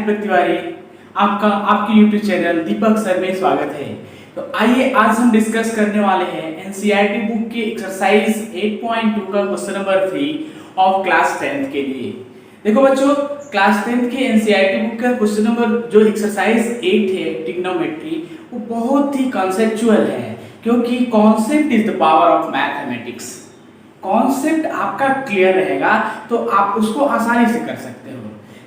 दीपक तिवारी, आपका आपके YouTube channel दीपक sir में स्वागत है। तो आइए आज हम डिस्कस करने वाले हैं एनसीईआरटी बुक के एक्सरसाइज 8.2 का question number 3 of class 10th के लिए। देखो बच्चों, क्लास 10th के एनसीईआरटी बुक का क्वेश्चन नंबर जो एक्सरसाइज 8 है ट्रिग्नोमेट्री, वो बहुत ही कॉन्सेप्चुअल है, क्योंकि concept is the power of mathematics. Concept आपका क्लियर रहेगा तो आप उसको आसानी से कर सकते हो।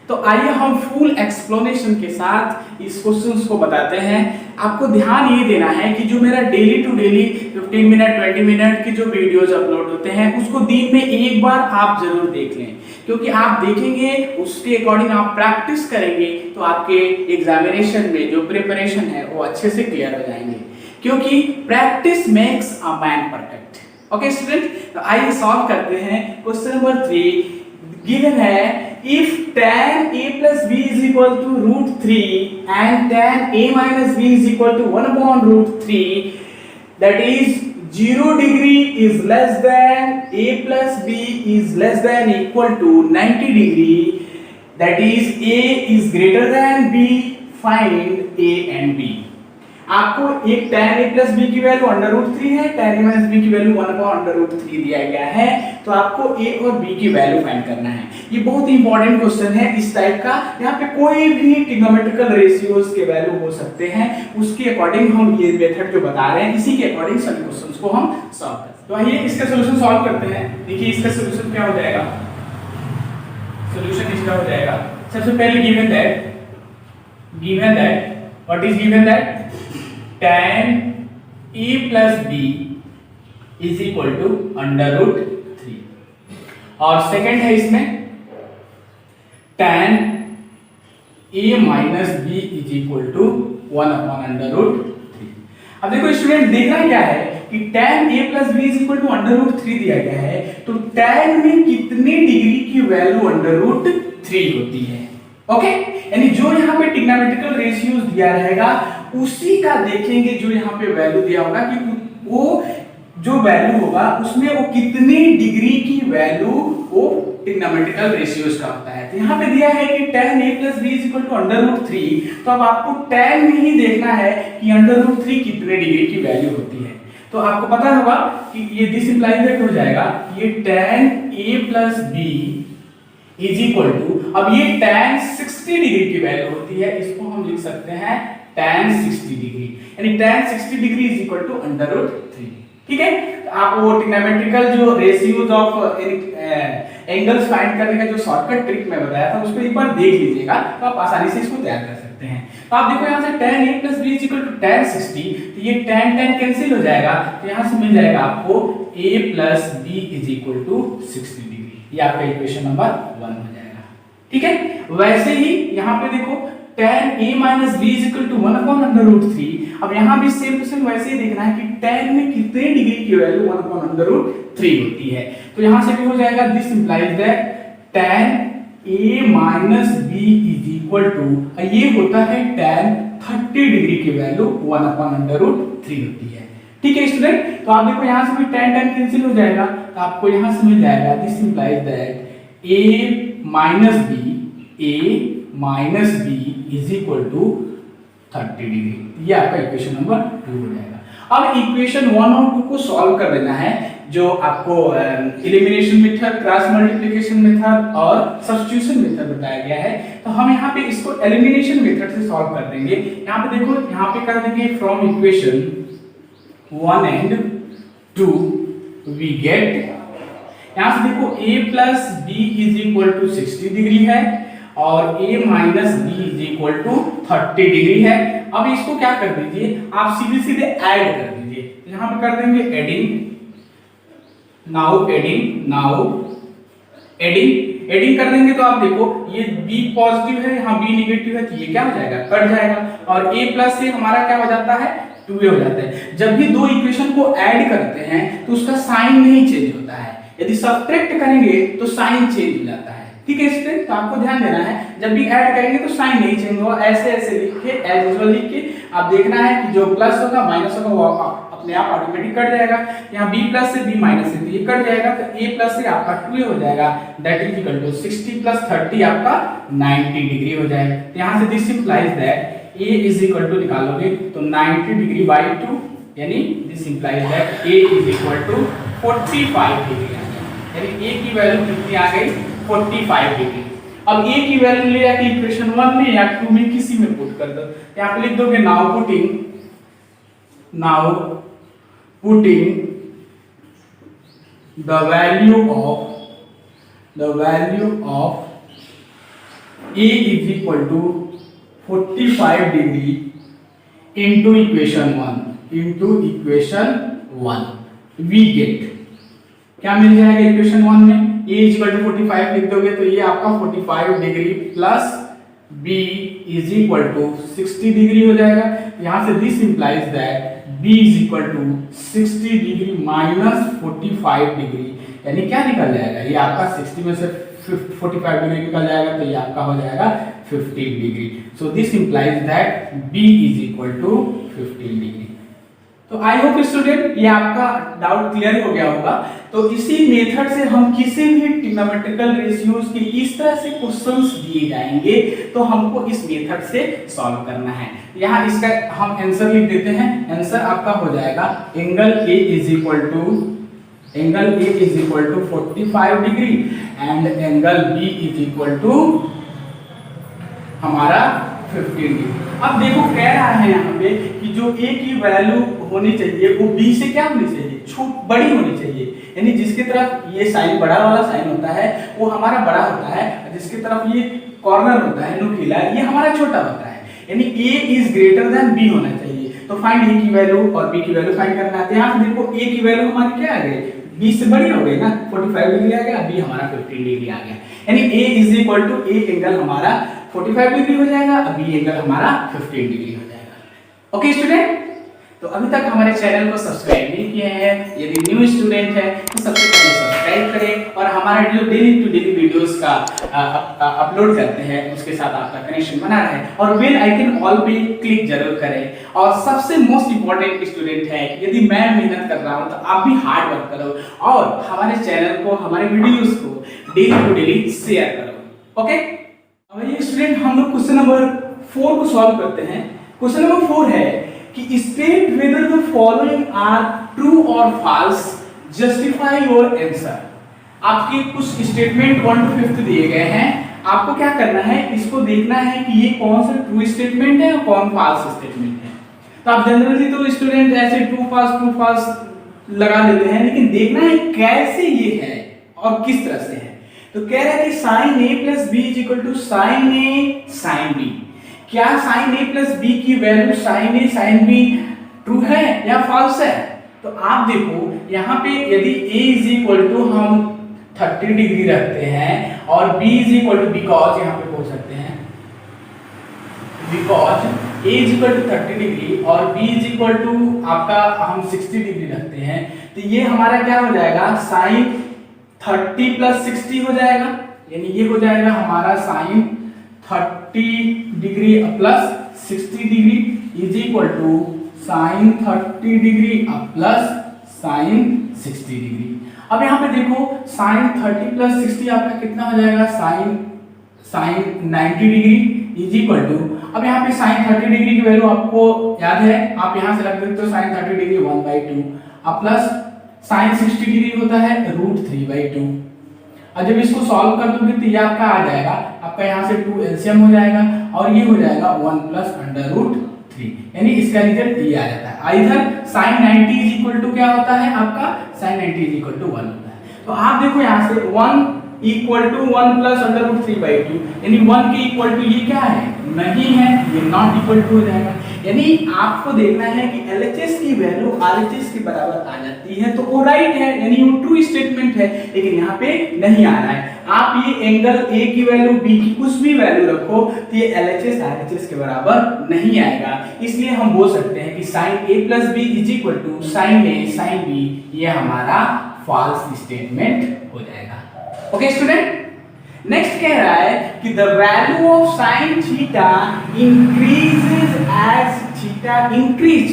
तो आइए हम फुल एक्सप्लेनेशन के साथ इस क्वेश्चन को बताते हैं। आपको ध्यान ये देना है कि जो मेरा daily to daily 15 minute 20 minute की जो वीडियोज अपलोड होते हैं उसको दिन में एक बार आप जरूर देख लें, क्योंकि आप देखेंगे उसके अकॉर्डिंग आप प्रैक्टिस करेंगे तो आपके एग्जामिनेशन में जो प्रिपरेशन है वो अच्छे से क्लियर हो जाएंगे, क्योंकि practice makes a man perfect. Okay student, तो आइए सॉल्व करते हैं। क्वेश्चन नंबर 3 गिवन है, if tan a plus b is equal to root 3 and tan a minus b is equal to 1 upon root 3, that is 0 degree is less than a plus b is less than equal to 90 degree, that is a is greater than b, find a and b। आपको एक tan a plus b की value under root 3 है, tan a minus b की value 1 upon under root 3 दिया गया है, तो आपको a और b की वैल्यू फाइंड करना है। ये बहुत ही इंपॉर्टेंट क्वेश्चन है इस टाइप का। यहाँ पे कोई भी ट्रिग्नोमेट्रिकल रेशियोज के वैल्यू हो सकते हैं, उसके अकॉर्डिंग हम ये मेथड जो बता रहे हैं इसी के अकॉर्डिंग सभी क्वेश्चंस को हम सॉल्व करते हैं। तो आइए इसका सॉल्यूशन सॉल्व करते हैं। देखिए इसका सॉल्यूशन क्या हो जाएगा। सॉल्यूशन इसका हो जाएगा, सबसे पहले given that what is given that tan a plus b is equal to under root 3, और सेकंड है इसमें tan a minus b is equal to 1 upon under root 3। अब देखो स्टूडेंट, देखना क्या है कि tan a plus b is equal to under root 3 दिया गया है, तो tan में कितनी डिग्री की वैल्यू अंडर रूट 3 होती है। ओके, यानी जो यहाँ पे ट्रिग्नोमेट्रिकल रेशियोज दिया रहेगा उसी का देखेंगे, जो यहाँ पे वैल्यू दिया होगा कि वो जो वैल्यू होगा उसमें वो कितनी डिग्री की वैल्यू वो ट्रिग्नोमेट्रिकल रेशियोज का होता है। तो यहाँ पे दिया है कि tan a plus b is equal to under root 3, तो अब आपको tan में ही देखना है कि अंडर रूट 3 कितने डिग्री की वैल्यू होती है। तो आपको पता होगा कि ये दिस इंप्लाइज दैट हो जाएगा, ये tan a plus b is equal to, अब ये tan 60 डिग्री की वैल्यू होती है, इसको हम लिख सकते हैं tan 60 डिग्री, यानी tan 60 degree is equal to under root 3। ठीक है, तो आप वो ट्रिग्नोमेट्रिकल जो रेशियोज ऑफ एंगल्स फाइंड करने का जो शॉर्टकट ट्रिक मैं बताया था उसको एक बार देख लीजिएगा, तो आप आसानी से इसको तैयार कर सकते हैं। तो आप देखो यहाँ से tan a plus b is equal to tan 60, तो ये tan कैंसिल हो जाएगा, तो यहाँ से मिल जाएगा आपको a plus b is equal to 60 degree. ये आपका इक्वेशन नंबर 1 हो जाएगा। ठीक है, वैसे ही यहाँ पे देखो tan a minus b is equal to 1 upon under root 3। अब यहाँ भी सेम टू सेम वैसे ही देखना है कि tan में कितने डिग्री की वैल्यू 1 upon अंडर रूट 3 होती है। तो यहाँ से भी हो जाएगा, this implies that tan a minus b is equal to, ये होता है tan 30 डिग्री की वैल्यू 1 upon अंडर रूट 3 होती है। ठीक है स्टूडेंट, तो आप देखो यहाँ से भी tan कैंसिल हो जाएगा, तो आपको यहाँ से मिल जाएगा, this implies that a minus b is equal to 30 degree. ये आपका इक्वेशन नंबर 2 हो जाएगा। अब इक्वेशन 1 और 2 को सॉल्व कर देना है, जो आपको elimination method, cross multiplication method और सब्स्टिट्यूशन मेथड बताया गया है। तो हम यहाँ पे इसको एलिमिनेशन मेथड से सॉल्व कर देंगे। यहाँ पे देखो, यहाँ पे कर देंगे from equation 1 and 2 we get, यहाँ से देखो a plus b is equal to 60 degree है और a minus b is equal to 30 degree है। अब इसको क्या कर दीजिए, आप सीधे ऐड कर दीजिए। यहाँ पे कर देंगे एडिंग कर देंगे, तो आप देखो ये b पॉजिटिव है, यहाँ b निगेटिव है, तो ये क्या हो जाएगा, कट जाएगा, और a प्लस से हमारा क्या हो जाता है, 2a हो जाता है। जब भी दो इक्वेशन को ऐड करते हैं तो उसका साइन नहीं चेंज होता है, यदि सब्ट्रैक्ट करेंगे तो साइन चेंज हो जाता है। ठीक है स्टूडेंट, तो आपको ध्यान देना है, जब भी ऐड करेंगे तो साइन नहीं चेंज होगा। ऐसे लिख के एज यूजुअल लिख के आप देखना है कि जो प्लस होगा माइनस होगा वो अपने आप ऑटोमेटिक कट जाएगा। यहाँ b प्लस से b माइनस से तो ये कट जाएगा, तो a प्लस से आपका 2a हो जाएगा, that is equal to 60 plus 30 आपका 90 डिग्री हो जाएगा। तो यहाँ से this implies that a is equal to निकालोगे तो 90 डिग्री बाई 2, यानी this implies that a is equal to 45 degree आ जाएगा, यानी a की वैल्यू कितनी आ गई 45 डिग्री। अब a की वैल्यू ले जाके इक्वेशन 1 में या 2 में किसी में पुट कर दो, यहाँ पे लिख दोगे now putting the value of a is equal to 45 degree into equation 1 we get क्या मिल जाएगा इक्वेशन 1 में a is equal to 45 लिख दोगे तो ये आपका 45 degree plus b is equal to 60 degree हो जाएगा। यहाँ से this implies that b is equal to 60 degree minus 45 degree, यानी क्या निकल जाएगा, ये आपका 60 में से 45 डिग्री निकल जाएगा, तो ये आपका हो जाएगा 15 degree. So this implies that b is equal to 15 degree. तो आई होप स्टूडेंट ये आपका डाउट क्लियर हो गया होगा। तो इसी मेथड से हम किसी भी ट्रिग्नोमेट्रिकल रेशियोज के इस तरह से क्वेश्चंस दिए जाएंगे तो हमको इस मेथड से सॉल्व करना है। यहाँ इसका हम आंसर लिख देते हैं। आंसर आपका हो जाएगा angle A is equal to 45 degree and angle B is equal to हमारा 15 डिग्री। अब देखो कह रहा है यहाँ पे कि जो A की वैल्यू होनी चाहिए वो B से क्या होनी चाहिए, बड़ी होनी चाहिए, यानी जिसकी तरफ ये साइन बड़ा वाला साइन होता है वो हमारा बड़ा होता है, जिसकी तरफ ये कॉर्नर होता है नुकीला ये हमारा छोटा होता है, यानी A is greater than B होना चाहिए। तो फाइंड A की वैल्यू और B की वैल्यू फाइंड करना है। यहाँ से देखो A की वैल्यू हमारी क्या आ गई, B से बड़ी हो गई ना, 45 डिग्री आ गया, B हमारा 15 डिग्री आ गया, यानी A is equal to A angle हमारा 45 डिग्री हो जाएगा, B एंगल हमारा 15 डिग्री हो जाएगा। ओके स्टूडेंट, तो अभी तक हमारे चैनल को सब्सक्राइब नहीं किए हैं, यदि न्यू स्टूडेंट है तो सबसे पहले सब्सक्राइब करें और हमारा जो डेली टू डेली वीडियोस का अपलोड करते हैं उसके साथ आपका कनेक्शन बना रहे और बेल आइकन ऑल पे क्लिक जरूर करें। और सबसे मोस्ट इंपॉर्टेंट स्टूडेंट है, यदि मैं मेहनत कर रहा हूं तो आप भी हार्ड वर्क करो और हमारे चैनल को, हमारे वीडियोस को डेली टू डेली शेयर करो। ओके, अब ये स्टूडेंट हम लोग क्वेश्चन नंबर 4 को सॉल्व करते हैं। क्वेश्चन नंबर 4 है कि state whether the following are true और फॉल्स, जस्टिफाई योर आंसर। आपके कुछ स्टेटमेंट 1 to 5 दिए गए हैं, आपको क्या करना है, इसको देखना है कि ये कौन सा ट्रू स्टेटमेंट है और कौन फॉल्स स्टेटमेंट है। तो आप जनरली तो स्टूडेंट ऐसे ट्रू फॉल्स लगा लेते हैं, लेकिन देखना है कैसे ये है और किस तरह से है। तो कह रहा है कि sin a plus b is equal to sin a sin b। क्या sin a plus b की value sin a sin b true है या फॉल्स है? तो आप देखो यहाँ पे यदि a is equal to हम 30 डिग्री रखते हैं और b is equal to, because यहाँ पे बोल सकते हैं because a is equal to 30 degree और b is equal to आपका हम 60 डिग्री रखते हैं, तो ये हमारा क्या हो जाएगा, sin 30 plus 60 हो जाएगा, यानी ये हो जाएगा हमारा sin 30 degree plus 60 degree is equal to sin 30 degree plus sin 60 degree. अब यहाँ पे देखो sin 30 प्लस 60 आपका कितना हो जाएगा, sin 90 degree is equal to, अब यहाँ पे sin 30 डिग्री की वैल्यू आपको याद है, आप यहाँ से रख देते हो sin 30 degree 1/2 plus sin 60 degree होता है √3/2। और जब इसको सॉल्व कर दोगे तो ये आपका आ जाएगा, आपका यहाँ से 2 एलसीएम हो जाएगा और ये हो जाएगा 1 प्लस √3, यानी इसका रिजल्ट ये आ जाता है। इधर sin 90 इज इक्वल टू क्या होता है आपका, sin 90 इज इक्वल टू 1 होता है। तो आप देखो यहाँ से 1 इक्वल टू 1 प्लस √3/2, यानी 1 के इक्वल टू ये क्या है, नहीं है, ये नॉट इक्वल टू हो जाएगा। यानी आपको देखना है कि LHS की वैल्यू RHS के बराबर आ जाती है तो वो राइट है, यानी वो ट्रू स्टेटमेंट है, लेकिन यहाँ पे नहीं आ रहा है। आप ये एंगल A की वैल्यू B की कुछ भी वैल्यू रखो तो ये LHS RHS के बराबर नहीं आएगा, इसलिए हम बोल सकते हैं कि sin A plus B is equal to sin A sin B, ये हमारा फॉल्स स्टेटमेंट हो जाएगा। ओके स्टूडेंट, नेक्स्ट कह रहा है कि the value of sin theta increases as theta increase.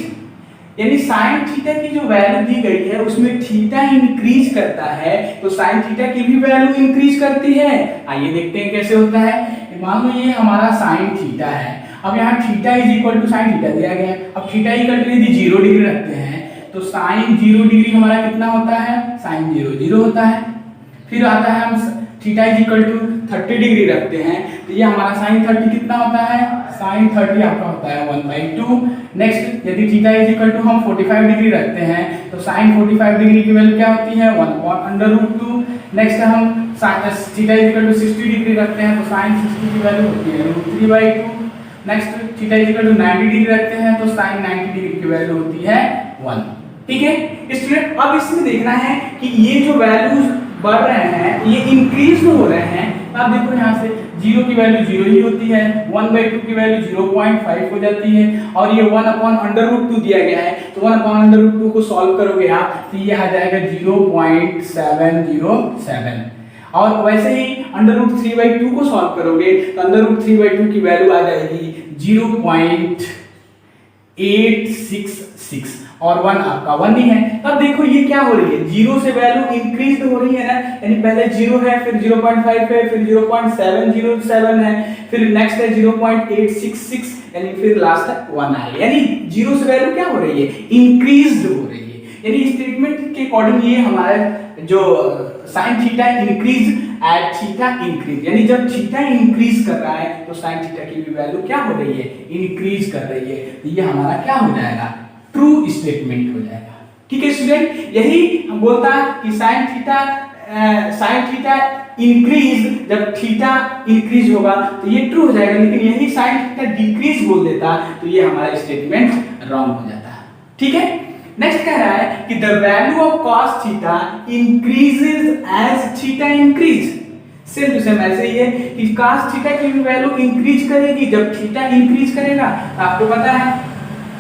यानी साइन थीटा की जो वैल्यू दी गई है उसमें थीटा इंक्रीज करता है तो साइन थीटा की भी वैल्यू इंक्रीज करती है। आइए देखते हैं कैसे होता है। मान लो ये हमारा साइन थीटा है, अब यहाँ theta is equal to sine theta दिया गया है। अब थीटा इक्वल टू यदि 0 डिग्री रखते हैं तो साइन 0 डिग्री हमारा कितना होता है, साइन 0 0 होता है। फिर आता है हम theta is equal to 30 degree रखते हैं तो ये हमारा साइन 30 कितना होता है, साइन 30 आपका होता है 1/2। नेक्स्ट यदि थीटा इज इक्वल टू हम 45 डिग्री रखते हैं तो साइन 45 डिग्री की वैल्यू क्या होती है, 1/√2। नेक्स्ट हम theta is equal to 60 degree रखते हैं तो साइन 60 की वैल्यू होती है √3/2। Next theta is equal to 90 degree रखते हैं तो साइन 90 डिग्री की वैल्यू होती है 1। ठीक है स्टूडेंट, अब इसमें देखना है कि ये जो वैल्यूज बढ़ रहे हैं ये इंक्रीज हो रहे हैं। अब देखो यहाँ से 0 की वैल्यू 0 ही होती है, 1/2 की वैल्यू 0.5 हो जाती है और ये 1/√2 दिया गया है तो 1/√2 को सॉल्व करोगे आप तो ये आ जाएगा 0.707। और वैसे ही √3/2 को सॉल्व करोगे तो √3/2 की वैल्यू आ जाएगी 0.866 और 1 आपका 1 ही है। अब देखो ये क्या हो रही है, 0 से वैल्यू इंक्रीज हो रही है ना, यानी पहले 0 है, फिर 0.5 है, फिर 0.707 है, फिर नेक्स्ट है 0.866 यानी फिर लास्ट है 1 है। यानी 0 से वैल्यू क्या हो रही है, इंक्रीज हो रही है। यानी स्टेटमेंट के अकॉर्डिंग ये हमारा जो sine theta increase at theta increase, यानी जब थीटा इंक्रीज कर रहा है तो साइन थीटा की भी वैल्यू क्या हो रही है, इंक्रीज कर रही है। तो ये हमारा क्या हो जाएगा, ट्रू स्टेटमेंट हो जाएगा। ठीक है स्टूडेंट, यही हम बोलता है कि साइन थीटा इंक्रीज, जब थीटा इंक्रीज होगा तो ये ट्रू हो जाएगा, लेकिन यही साइन थीटा डिक्रीज बोल देता तो ये हमारा स्टेटमेंट रॉन्ग हो जाता है। ठीक है, नेक्स्ट कह रहा है कि the value of cos theta increases as theta increase. Same to same ऐसे ही है कि cos थीटा की भी वैल्यू इंक्रीज करेगी जब थीटा इंक्रीज करेगा। आपको पता है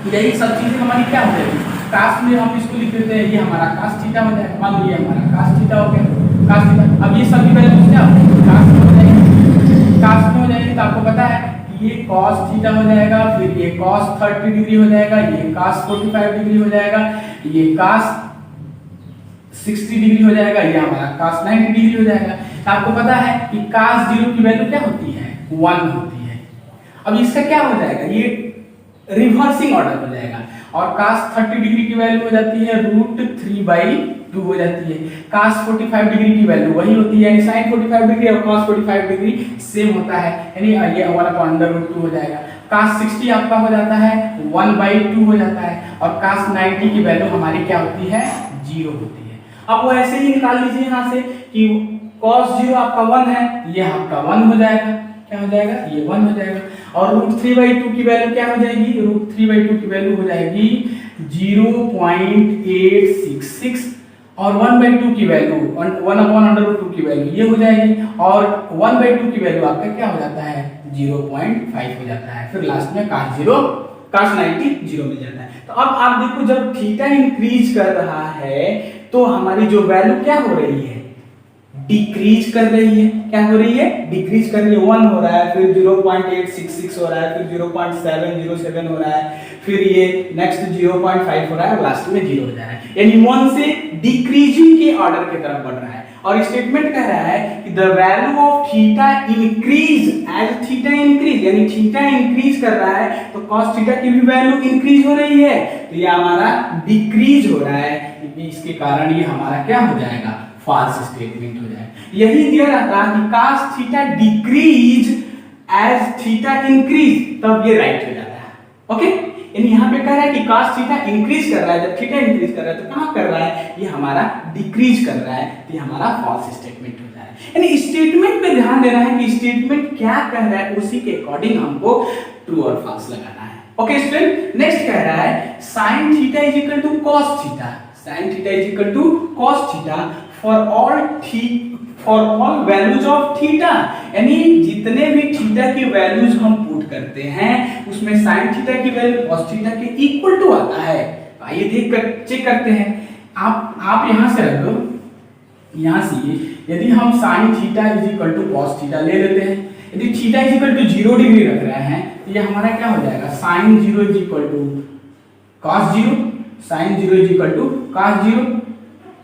यही सब चीजें हमारी क्या हो जाएगी, cos में हम इसको लिख देते हैं, ये हमारा cos थीटा हो जाएगा। मान लो ये हमारा cos थीटा हो गया, cos थीटा। अब ये सभी वैल्यूज क्या हो जाएगी, cos में हो जाएगी, cos में हो जाएगी। तो आपको पता है ये cos थीटा हो जाएगा, फिर ये cos 30 डिग्री हो जाएगा, ये cos 45 डिग्री हो जाएगा, ये cos 60 डिग्री हो जाएगा, ये हमारा cos 90 डिग्री हो जाएगा। तो आपको पता है कि cos 0 की वैल्यू क्या होती है, 1 होती है। अब इसका क्या हो जाएगा, ये रिवर्सिंग ऑर्डर हो जाएगा और cos 30 डिग्री की वैल्यू हो जाती है √3/2 हो जाती है। cos 45 डिग्री की वैल्यू वही होती है, यानी sin 45 डिग्री और cos 45 डिग्री सेम होता है, यानी ये 1/√2 हो जाएगा। cos 60 आपका हो जाता है 1/2 हो जाता है और cos 90 की वैल्यू हमारी क्या होती है, 0 होती है। अब वो ऐसे ही निकाल लीजिए यहाँ से कि cos 0 आपका 1 है, ये आपका 1 हो जाएगा, क्या हो जाएगा, ये 1 हो जाएगा। और √3/2 की वैल्यू क्या हो जाएगी, √3/2 की वैल्यू हो जाएगी 0.866 और 1/2 की वैल्यू 1/√2 की वैल्यू ये हो जाएगी और 1/2 की वैल्यू आपका क्या हो जाता है, 0.5 हो जाता है। फिर लास्ट में cos 90 0 मिल जाता है। तो अब आप देखो जब थीटा इंक्रीज कर रहा है तो हमारी जो वैल्यू क्या हो रही है, डिक्रीज कर रही है। क्या हो रही है, डिक्रीज कर रही है। 1 हो रहा है, फिर 0.866 हो रहा है, फिर 0.707 हो रहा है, फिर ये नेक्स्ट 0.5 हो रहा है और लास्ट में 0 हो जा रहा है। यानी 1 से डिक्रीजिंग के ऑर्डर की तरफ बढ़ रहा है। और स्टेटमेंट कह रहा है कि the value of theta increase as theta increase, यानी थीटा इंक्रीज कर रहा है तो cos थीटा की भी वैल्यू इंक्रीज हो रही है, तो ये हमारा डिक्रीज हो रहा है। इसके कारण ये हमारा क्या हो जाएगा, फॉल्स स्टेटमेंट हो जाएगा। यही दिया रहता है कि cos theta decrease as theta increase, तब ये राइट हो जाता है। ओके, यानी यहाँ पे कह रहा है कि cos थीटा इंक्रीज कर रहा है, जब थीटा इंक्रीज कर रहा है तो कहाँ कर रहा है, ये हमारा डिक्रीज कर रहा है, तो ये हमारा फॉल्स स्टेटमेंट हो जाए। यानी स्टेटमेंट पे ध्यान देना है कि स्टेटमेंट क्या कह रहा है, उसी के अकॉर्डिंग हमको ट्रू और फॉल्स लगाना है। ओके स्टूडेंट, नेक्स्ट कह रहा है sin theta is equal to cos theta, sin theta is equal to cos theta for all values of theta. यानी जितने भी थीटा की वैल्यूज हम पुट करते हैं उसमें sin थीटा की वैल्यू cos थीटा के इक्वल टू आता है। आइए देख कर चेक करते हैं। आप यहां से रख दो, यहां से यदि हम sin theta is equal to cos theta ले लेते हैं, यदि theta is equal to 0 degree रख रहे हैं तो ये हमारा क्या हो जाएगा, sin 0 is equal to cos 0 sin 0 is equal to cos 0,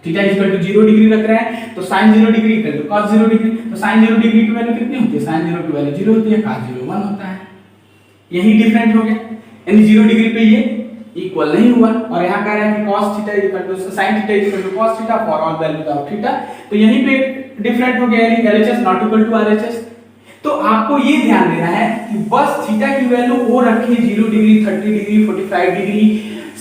theta is equal to 0 degree रख रहे हैं तो sin 0 degree equal to cos 0 degree, तो sin 0 डिग्री की वैल्यू कितनी होती है, sin 0 की वैल्यू 0 होती है, cos 0 1 होता है। यही डिफरेंट हो गया, यानी 0 डिग्री पे ये इक्वल नहीं हुआ, और यहाँ कह रहा है कि cos theta is equal to sin theta is equal to cos theta for all values of theta, तो यहीं पे डिफरेंट हो गया, यानी LHS not equal to RHS। तो आपको ये ध्यान देना है कि बस थीटा की वैल्यू वो रखे 0 डिग्री, 30 डिग्री, 45 डिग्री,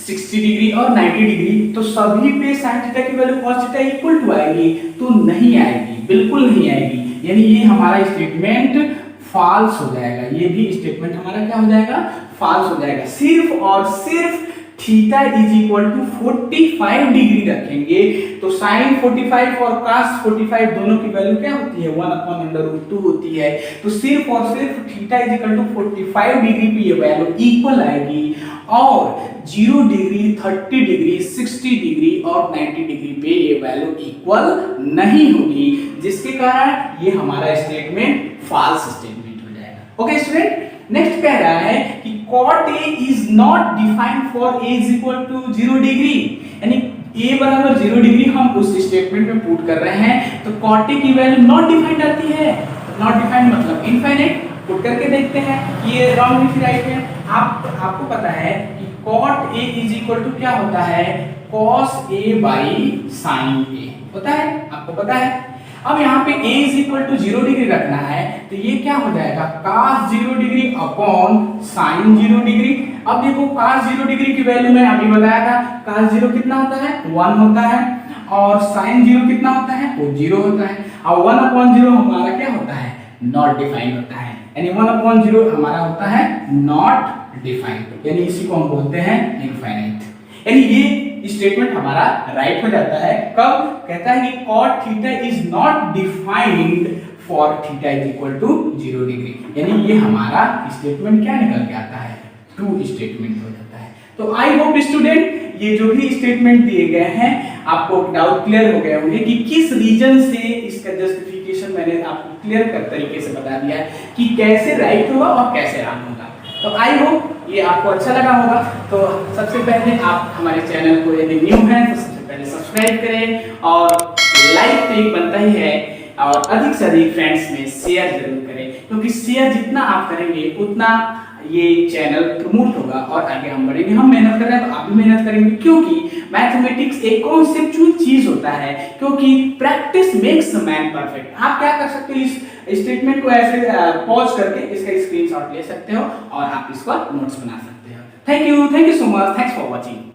60 डिग्री और 90 डिग्री, तो सभी पे sin थीटा की value cos theta equal to आएगी, तो नहीं आएगी, बिल्कुल नहीं आएगी, यानी ये हमारा स्टेटमेंट फॉल्स हो जाएगा, ये भी स्टेटमेंट हमारा क्या हो जाएगा, फॉल्स हो जाएगा। सिर्फ और सिर्फ theta is equal to 45 degree रखेंगे तो sin 45 और cos 45 दोनों की वैल्यू क्या होती है, 1/√2 होती है, तो सिर्फ और सिर्फ theta is equal to 45 degree पे ये वैल्यू इक्वल आएगी, और 0 डिग्री, 30 डिग्री, 60 डिग्री और 90 डिग्री पे ये वैल्यू इक्वल नहीं होगी, जिसके कारण ये हमारा स्टेटमेंट फॉल्स स्टेटमेंट हो जाएगा। ओके स्टूडेंट, नेक्स्ट कह रहा है कि cot A is not defined for A is equal to 0 degree, यानी A बराबर 0 डिग्री हम उस स्टेटमेंट में पुट कर रहे हैं, तो cot A की वैल्यू नॉट डिफाइंड आती है, नॉट डिफाइंड मतलब इनफाइनाइट। पुट करके देखते हैं कि ये रॉन्ग है फिर राइट है। आपको पता है कि cot A is equal to क्या होता है, cos A by sin A होता है, आपको पता है। अब यहाँ पे a is equal to 0 degree रखना है, तो ये क्या हो जाएगा, cos 0 degree upon sin 0 degree. अब देखो cos 0 डिग्री की वैल्यू मैंने अभी बताया था, cos 0 कितना होता है, 1 होता है, और sin 0 कितना होता है, वो 0 होता है, और 1/0 हमारा क्या होता है, नॉट डिफाइंड होता है, यानी 1/0 हमारा होता है नॉट डिफाइंड, यानी इसी को हम बोलते हैं इनफाइनाइट। यानी ये स्टेटमेंट हमारा राइट हो जाता है। कब कहता है कि cot theta is not defined for theta is equal to 0 degree, यानी ये हमारा स्टेटमेंट क्या निकल के आता है, ट्रू स्टेटमेंट हो जाता है। तो आई होप स्टूडेंट ये जो भी स्टेटमेंट दिए गए हैं आपको डाउट क्लियर हो गए होंगे कि किस रीजन से इसका जस्टिफिकेशन मैंने आपको क्लियर कर तरीके से बता दिया है कि कैसे राइट होगा और कैसे रॉन्ग होगा। तो आई होप ये आपको अच्छा लगा होगा। तो सबसे पहले आप हमारे चैनल को यदि न्यू हैं तो सबसे पहले सब्सक्राइब करें, और लाइक तो एक बनता ही है, और अधिक से अधिक फ्रेंड्स में शेयर जरूर करें, क्योंकि शेयर जितना आप करेंगे उतना ये चैनल प्रमोट होगा और आगे हम बढ़ेंगे। हम मेहनत कर रहे हैं तो आप भी मेहनत करेंगे, क्योंकि मैथमेटिक्स एक कॉन्सेप्चुअल चीज होता है, क्योंकि प्रैक्टिस मेक्स मैन परफेक्ट। आप क्या कर सकते हो, इस स्टेटमेंट को ऐसे पॉज करके इसका स्क्रीनशॉट ले सकते हो और आप इसका नोट्स बना सकते हो। Thank you so much, thanks for watching.